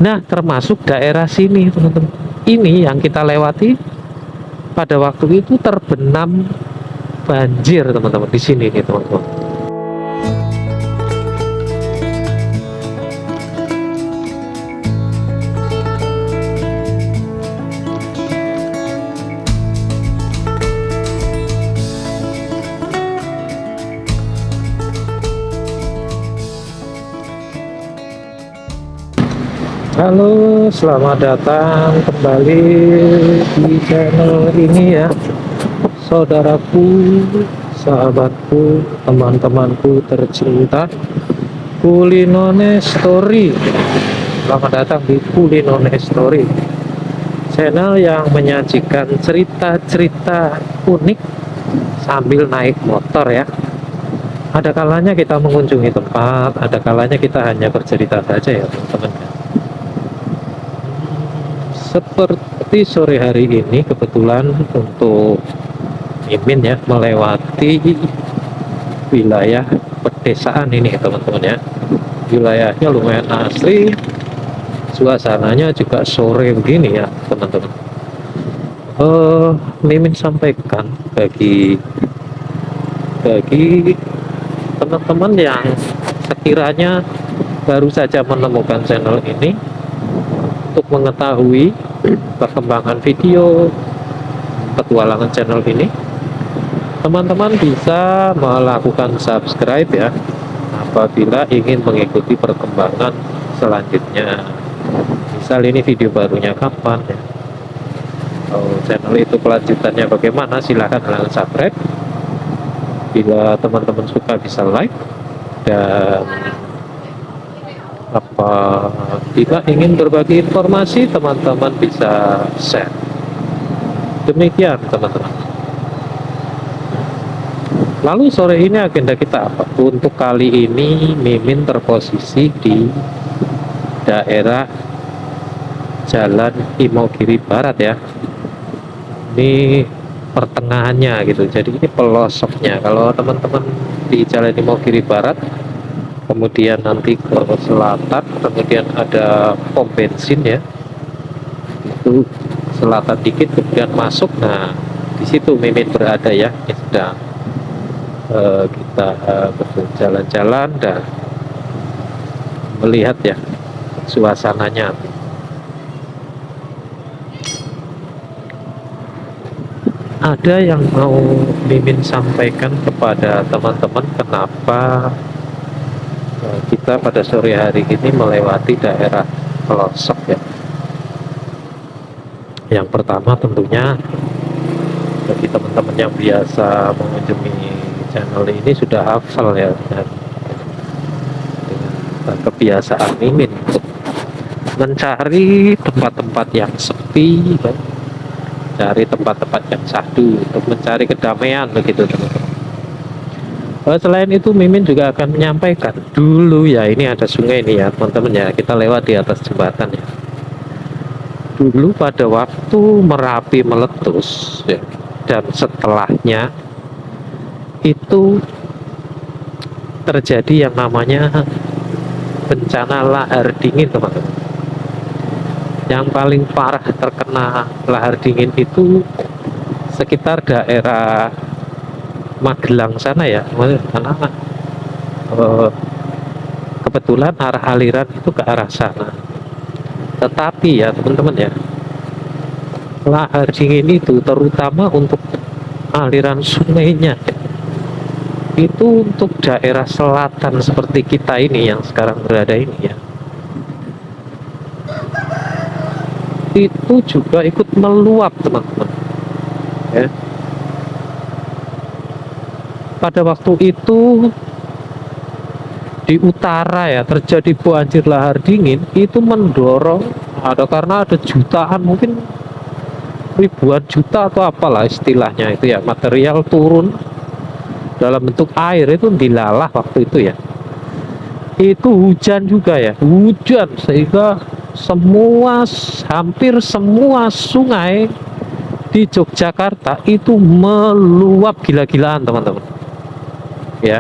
Nah, termasuk daerah sini, teman-teman. Ini yang kita lewati pada waktu itu terbenam banjir, teman-teman, di sini nih, teman-teman. Halo, selamat datang kembali di channel ini ya, saudaraku, sahabatku, teman-temanku tercinta, Kulinone Story. Selamat datang di Kulinone Story, channel yang menyajikan cerita-cerita unik sambil naik motor ya. Ada kalanya kita mengunjungi tempat, ada kalanya kita hanya bercerita saja ya, teman-teman. Seperti sore hari ini kebetulan untuk Mimin ya melewati wilayah pedesaan ini teman-teman ya. Wilayahnya lumayan asri, suasananya juga sore begini ya teman-teman. Mimin sampaikan bagi teman-teman yang sekiranya baru saja menemukan channel ini, untuk mengetahui perkembangan video petualangan channel ini, teman-teman bisa melakukan subscribe ya apabila ingin mengikuti perkembangan selanjutnya. Misal ini video barunya kapan ya, channel itu kelanjutannya bagaimana, silahkan subscribe. Bila teman-teman suka bisa like, dan jika ingin berbagi informasi, teman-teman bisa share. Demikian teman-teman. Lalu sore ini agenda kita apa? Untuk kali ini Mimin terposisi di daerah Jalan Imogiri Barat ya. Ini pertengahannya gitu. Jadi ini pelosoknya. Kalau teman-teman di Jalan Imogiri Barat, kemudian nanti ke selatan, kemudian ada pom bensin ya, itu selatan dikit, kemudian masuk. Nah, di situ Mimin berada ya. Ini sedang kita berjalan-jalan dan melihat ya suasananya. Ada yang mau Mimin sampaikan kepada teman-teman, kenapa kita pada sore hari ini melewati daerah pelosok ya. Yang pertama tentunya bagi teman-teman yang biasa mengunjungi channel ini sudah hafal ya, dan dengan kebiasaan Mimin untuk mencari tempat-tempat yang sepi kan? Cari tempat-tempat yang syahdu untuk mencari kedamaian begitu teman-teman. Selain itu Mimin juga akan menyampaikan dulu ya, ini ada sungai ini ya teman-teman ya, kita lewat di atas jembatan ya. Dulu pada waktu Merapi meletus ya, dan setelahnya itu terjadi yang namanya bencana lahar dingin teman-teman. Yang paling parah terkena lahar dingin itu sekitar daerah Magelang sana ya, karena kebetulan arah aliran itu ke arah sana. Tetapi ya teman-teman ya, lahar dingin itu terutama untuk aliran sungainya itu untuk daerah selatan seperti kita ini yang sekarang berada ini ya, itu juga ikut meluap teman-teman ya. Pada waktu itu di utara ya terjadi banjir lahar dingin, itu mendorong karena ada jutaan, mungkin ribuan juta atau apalah istilahnya itu ya, material turun dalam bentuk air itu dilalah waktu itu ya. Itu hujan juga ya, hujan, sehingga hampir semua sungai di Yogyakarta itu meluap gila-gilaan teman-teman ya.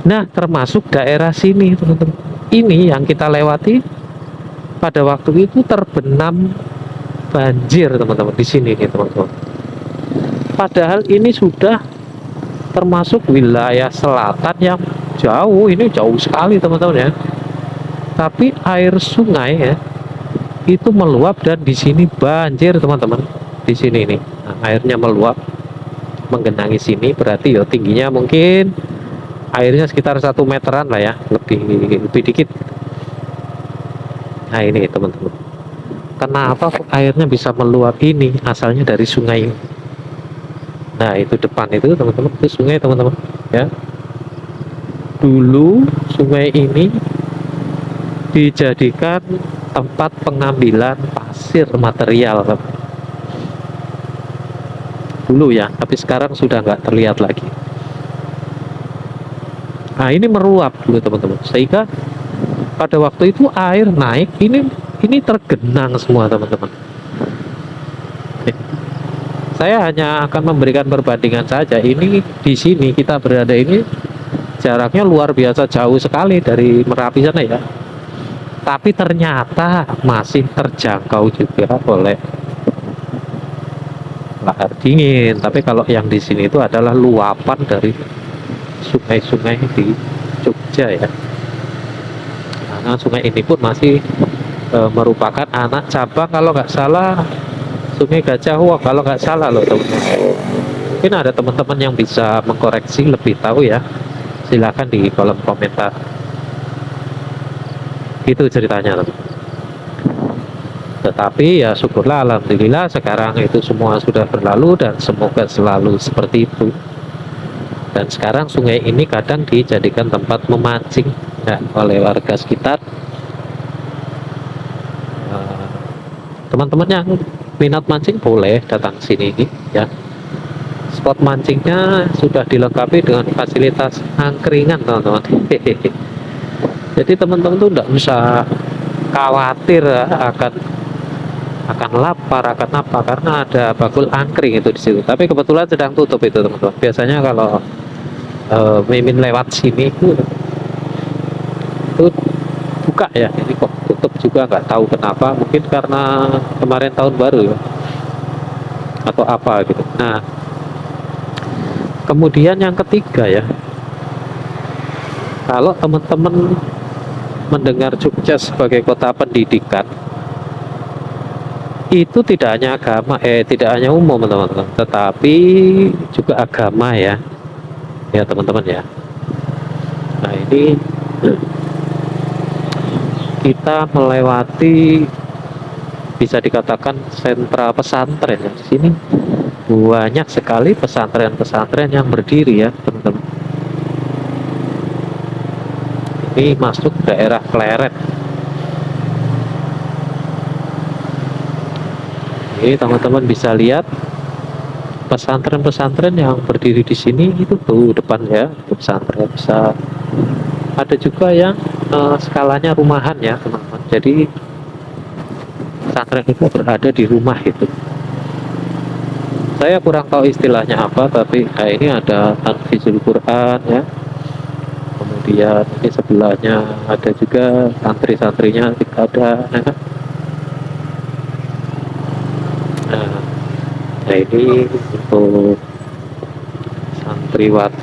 Nah, termasuk daerah sini teman-teman, ini yang kita lewati pada waktu itu terbenam banjir teman-teman di sini nih teman-teman. Padahal ini sudah termasuk wilayah selatan yang jauh, ini jauh sekali teman-teman ya. Tapi air sungai ya itu meluap dan di sini banjir teman-teman. Di sini nih, nah, airnya meluap menggenangi sini, berarti ya tingginya mungkin airnya sekitar 1 meteran lah ya, lebih dikit. Nah ini teman-teman, kenapa airnya bisa meluap ini? Asalnya dari sungai. Nah itu depan itu teman-teman, itu sungai teman-teman ya. Dulu sungai ini dijadikan tempat pengambilan pasir material dulu ya, tapi sekarang sudah nggak terlihat lagi. Nah ini meluap dulu teman-teman, sehingga pada waktu itu air naik, ini tergenang semua teman-teman. Saya hanya akan memberikan perbandingan saja. Ini di sini kita berada ini jaraknya luar biasa jauh sekali dari Merapi sana ya. Tapi ternyata masih terjangkau juga oleh lahar dingin. Tapi kalau yang di sini itu adalah luapan dari sungai-sungai di Jogja ya. Nah, sungai ini pun masih merupakan anak cabang kalau nggak salah Sungai Gajah Wong kalau nggak salah loh teman-teman. Mungkin ada teman-teman yang bisa mengkoreksi lebih tahu ya, silahkan di kolom komentar. Itu ceritanya teman. Tetapi ya syukurlah alhamdulillah sekarang itu semua sudah berlalu dan semoga selalu seperti itu. Dan sekarang sungai ini kadang dijadikan tempat memancing ya, oleh warga sekitar. Teman-teman yang minat mancing boleh datang sini ya. Spot mancingnya sudah dilengkapi dengan fasilitas angkringan teman-teman. Jadi teman-teman tuh tidak usah khawatir akan lapar akan apa, karena ada bakul angkring itu di situ. Tapi kebetulan sedang tutup itu teman-teman. Biasanya kalau Mimin lewat sini itu buka ya, ini kok tutup juga nggak tahu kenapa, mungkin karena kemarin tahun baru ya atau apa gitu. Nah kemudian yang ketiga ya, kalau teman-teman mendengar Jogja sebagai kota pendidikan, itu tidak hanya agama, tidak hanya umum teman-teman, tetapi juga agama ya teman-teman ya. Nah ini kita melewati bisa dikatakan sentra pesantren ya. Di sini banyak sekali pesantren-pesantren yang berdiri ya teman-teman. Ini masuk daerah Pleret. Ini teman-teman bisa lihat pesantren-pesantren yang berdiri di sini itu tuh depan ya, pesantren. Bisa ada juga yang skalanya rumahan ya teman-teman. Jadi pesantren itu berada di rumah itu. Saya kurang tahu istilahnya apa, tapi ini ada tanfizul Quran ya. Kemudian ini sebelahnya ada juga santri-santrinya ada ya kan? Nah ini untuk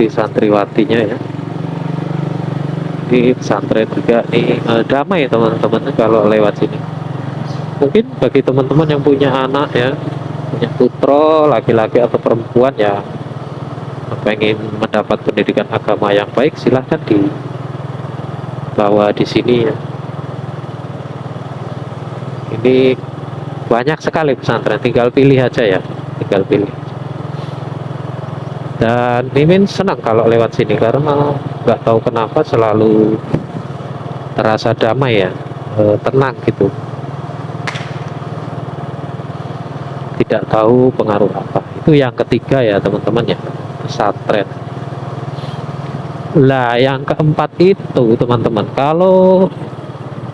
santriwatinya ya. Ini pesantren juga nih, damai teman-teman kalau lewat sini. Mungkin bagi teman-teman yang punya anak ya, punya putra laki-laki atau perempuan ya, pengen mendapat pendidikan agama yang baik, silahkan dibawa di sini ya. Ini banyak sekali pesantren, tinggal pilih aja ya, tinggal pilih. Dan Mimin senang kalau lewat sini karena nggak tahu kenapa selalu terasa damai ya, tenang gitu. Tidak tahu pengaruh apa. Itu yang ketiga ya teman-teman ya, pesantren. Lah yang keempat itu teman-teman, kalau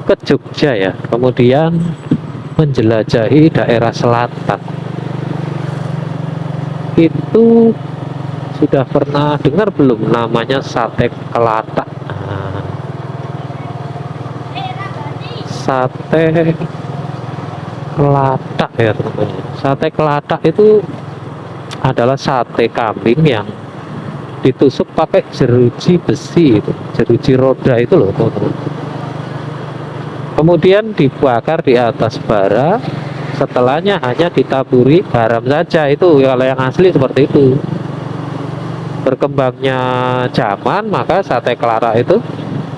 ke Jogja ya, kemudian menjelajahi daerah selatan, itu sudah pernah dengar belum namanya sate kelatak? Nah, sate kelatak ya teman-teman. Sate kelatak itu adalah sate kambing yang ditusuk pakai jeruji besi itu, jeruji roda itu loh teman-teman. Kemudian dibakar di atas bara, setelahnya hanya ditaburi garam saja. Itu kalau yang asli seperti itu. Berkembangnya zaman, maka sate kelatak itu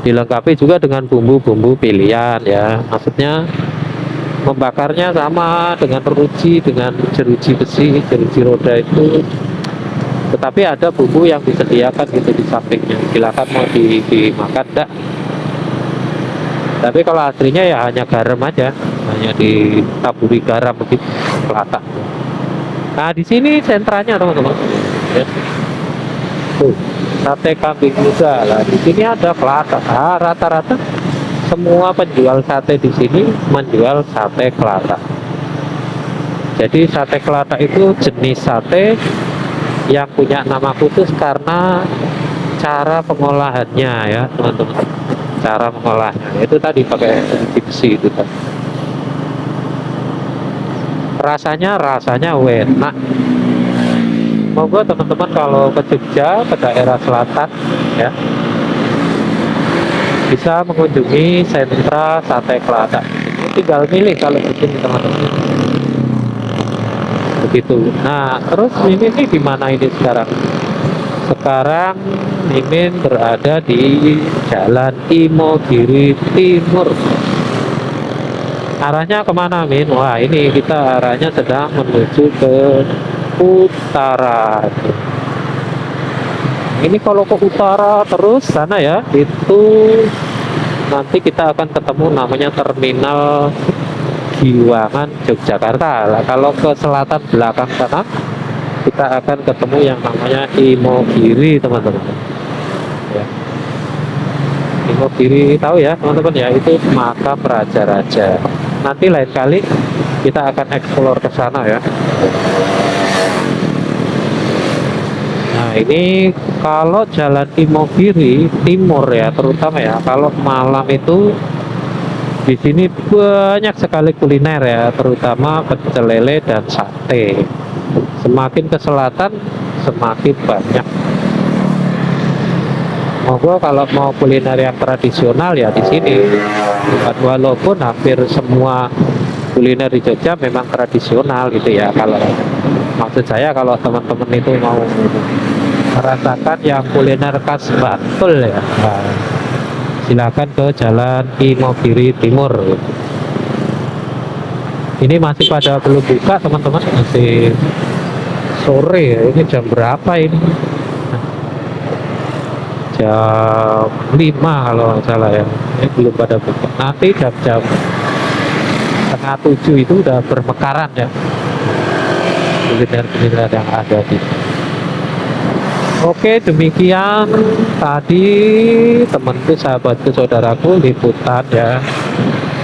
dilengkapi juga dengan bumbu-bumbu pilihan ya. Maksudnya membakarnya sama dengan jeruji besi, jeruji roda itu. Tetapi ada bumbu yang disediakan gitu di sampingnya. Silakan mau dimakan enggak. Tapi kalau aslinya ya hanya garam aja, hanya ditaburi garam begitu kelatak. Nah di sini sentranya teman-teman. Ya. Tuh, sate kambing juga lah. Di sini ada kelatak. Ah, rata-rata semua penjual sate di sini menjual sate kelatak. Jadi sate kelatak itu jenis sate yang punya nama khusus karena cara pengolahannya ya teman-teman. Cara mengolahnya itu tadi pakai besi itu kan. Rasanya enak. Moga teman-teman kalau ke Jogja, ke daerah selatan ya, bisa mengunjungi sentra sate kelatak. Tinggal milih kalau di sini teman-teman. Begitu. Nah, terus ini di mana ini sekarang? Sekarang Mimin berada di Jalan Imogiri Timur. Arahnya kemana, Min? Wah, ini kita arahnya sedang menuju ke utara. Ini kalau ke utara terus sana ya, itu nanti kita akan ketemu namanya Terminal Giwangan Yogyakarta. Lah kalau ke selatan belakang sana kita akan ketemu yang namanya Imogiri teman-teman. Ya. Imogiri tahu ya teman-teman ya, itu makam raja-raja. Nanti lain kali kita akan eksplor ke sana ya. Nah ini kalau Jalan Imogiri Timur ya terutama ya, kalau malam itu di sini banyak sekali kuliner ya, terutama pecel lele dan sate. Semakin ke selatan semakin banyak. Moga kalau mau kuliner yang tradisional ya di sini. Walaupun hampir semua kuliner di Jogja memang tradisional gitu ya. Kalau maksud saya kalau teman-teman itu mau merasakan yang kuliner khas Bantul ya, nah, silakan ke Jalan Imogiri Timur. Ini masih pada belum buka teman-teman, masih sore ya. Ini jam berapa ini? Jam 5 kalau nggak salah ya. Ini belum pada buka. Nanti jam-jam setengah 7 itu udah bermekaran ya kuliner-kuliner yang ada di. Oke, demikian tadi temanku, sahabatku, saudaraku, liputan ya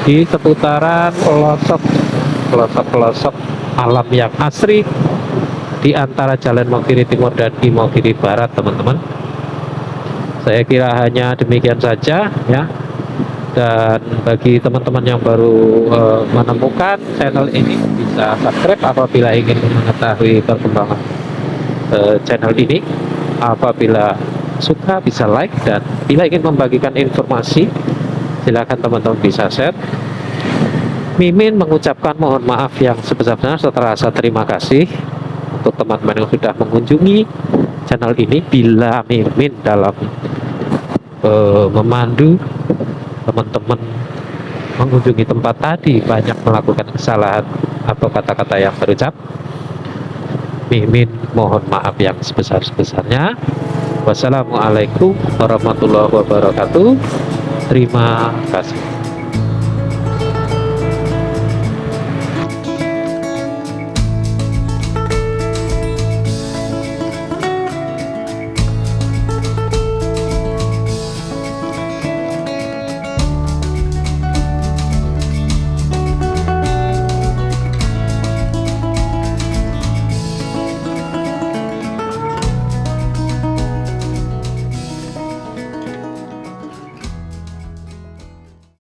di seputaran pelosok alam yang asri di antara Jalan Imogiri Timur dan Imogiri Barat teman-teman. Saya kira hanya demikian saja ya. Dan bagi teman-teman yang baru menemukan channel ini, bisa subscribe apabila ingin mengetahui perkembangan channel ini. Apabila suka bisa like, dan bila ingin membagikan informasi silakan teman-teman bisa share. Mimin mengucapkan mohon maaf yang sebesar-besarnya serta rasa terima kasih untuk teman-teman yang sudah mengunjungi channel ini. Bila Mimin dalam memandu teman-teman mengunjungi tempat tadi banyak melakukan kesalahan atau kata-kata yang terucap, Mimin mohon maaf yang sebesar-besarnya. Wassalamualaikum warahmatullahi wabarakatuh. Terima kasih.